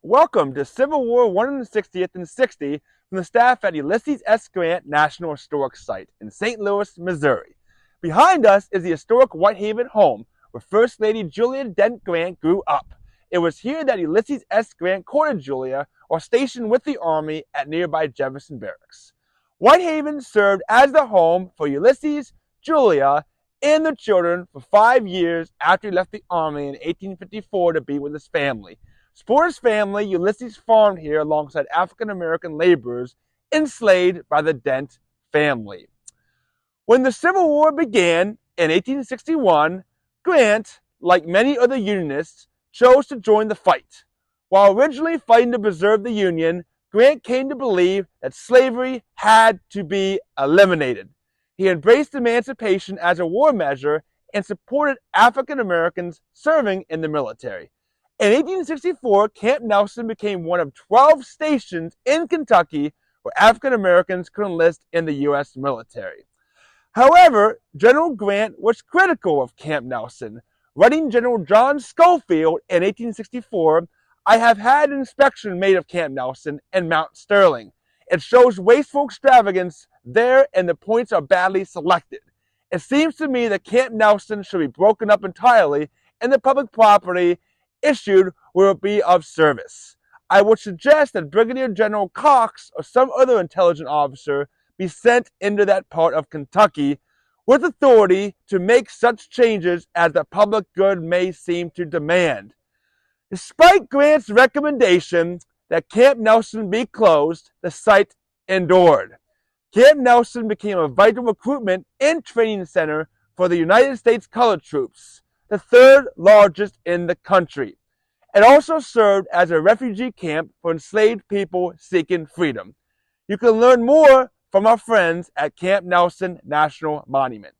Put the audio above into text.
Welcome to Civil War 160th and 60 from the staff at Ulysses S. Grant National Historic Site in St. Louis, Missouri. Behind us is the historic Whitehaven home where First Lady Julia Dent Grant grew up. It was here that Ulysses S. Grant courted Julia while stationed with the Army at nearby Jefferson Barracks. Whitehaven served as the home for Ulysses, Julia, and the children for 5 years after he left the Army in 1854 to be with his family. For his family, Ulysses farmed here alongside African-American laborers enslaved by the Dent family. When the Civil War began in 1861, Grant, like many other Unionists, chose to join the fight. While originally fighting to preserve the Union, Grant came to believe that slavery had to be eliminated. He embraced emancipation as a war measure and supported African Americans serving in the military. In 1864, Camp Nelson became one of 12 stations in Kentucky where African Americans could enlist in the U.S. military. However, General Grant was critical of Camp Nelson. Writing General John Schofield in 1864, "I have had an inspection made of Camp Nelson and Mount Sterling. It shows wasteful extravagance there and the points are badly selected. It seems to me that Camp Nelson should be broken up entirely and the public property issued will be of service. I would suggest that Brigadier General Cox or some other intelligent officer be sent into that part of Kentucky with authority to make such changes as the public good may seem to demand." Despite Grant's recommendation that Camp Nelson be closed, the site endured. Camp Nelson became a vital recruitment and training center for the United States Colored Troops, the third largest in the country. It also served as a refugee camp for enslaved people seeking freedom. You can learn more from our friends at Camp Nelson National Monument.